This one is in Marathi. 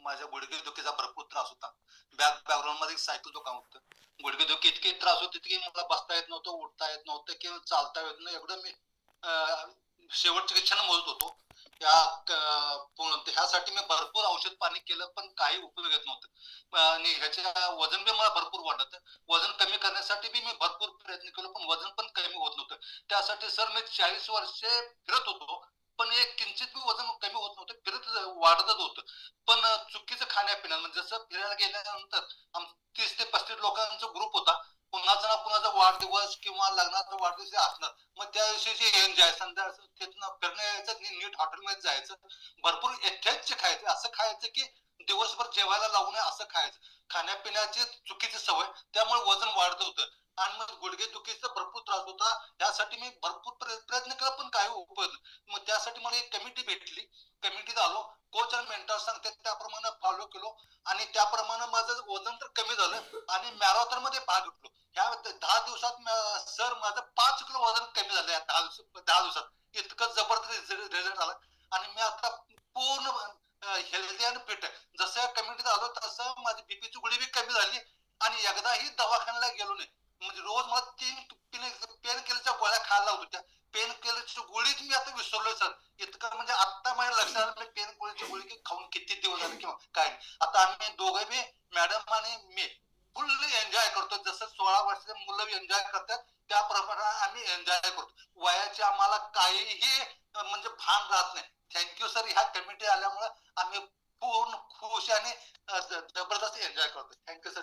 माझ्या गुडघेदुखीचा भरपूर त्रास होता. बॅकग्राऊंडमध्ये सायकलचं काम होतं. गुडघेदुखी इतके त्रास होते की मला बसता येत नव्हतं, उठता येत नव्हतं किंवा चालता येत नाही. एवढं मी शेवटच्या क्षण मोजत होतो. ह्यासाठी मी भरपूर औषध पाणी केलं, पण काही उपयोग येत नव्हतं. आणि ह्याच्या वजन बी मला भरपूर वाढलं. वजन कमी करण्यासाठी बी मी भरपूर प्रयत्न केलो, पण वजन पण कमी होत नव्हतं. त्यासाठी सर मी 40 वर्षे फिरत होतो, पण एक किंचित बी वजन कमी होत नव्हतं. फिरत वाढतच होतं. पण चुकीचं खाण्यापिण्यात म्हणजे जसं फिरायला गेल्यानंतर 30 ते 35 लोकांचा ग्रुप होता. कुणाचा ना कुणाचा वाढदिवस किंवा लग्नाचा वाढदिवस असणार. मग त्या दिवशीची एन्जॉय संध्याकाळचं तिथनं फिरणं यायचं, नीट हॉटेलमध्ये जायचं, भरपूर यथेच्छ खायचं, असं खायचं की दिवसभर जेवायला लागू नये असं खायचं. खाण्यापिण्याची चुकीची सवय, त्यामुळे वजन वाढत होतं आणि मग गुडघेदुखीचा भरपूर त्रास होता. त्यासाठी मी भरपूर प्रयत्न केला, पण काही उपयोग नाही. मग त्यासाठी मला एक कमिटी भेटली. कमिटीत आलो. कोच आणि मेंटर सांगतात त्याप्रमाणे फॉलो केलो आणि त्याप्रमाणे माझं वजन तर कमी झालं आणि मॅरेथॉन मध्ये भाग घेतलो. ह्या 10 दिवसात सर माझं 5 किलो वजन कमी झालं. 10 दिवसात इतकं जबरदस्त रिझल्ट आला आणि मी आता पूर्ण हेल्दी आणि फिट आहे. जसं कमिटीत आलो तसं माझी बीपीची गोळी बी कमी झाली आणि एकदाही दवाखान्याला गेलो नाही. म्हणजे रोज मला 3 पेन किलरच्या गोळ्या खायला लागत होत्या. पेन किलरची गोळीच मी आता विसरलोय सर. इतकं म्हणजे आता माझ्या लक्षात आलं पेन गोळीची गोळी खाऊन किती दिवस झाले किंवा काय. आता आम्ही दोघे बी मॅडम आणि मी फुल्ली एन्जॉय करतो. जसं 16 वर्षाचे मुलं एन्जॉय करतात त्याप्रमाणे आम्ही एन्जॉय करतो. वयाचे आम्हाला काहीही म्हणजे भान राहत नाही. Thank you sir. ह्या कमिटी आल्यामुळे आम्ही पूर्ण खुश आणि जबरदस्त एन्जॉय करतो. Thank you sir.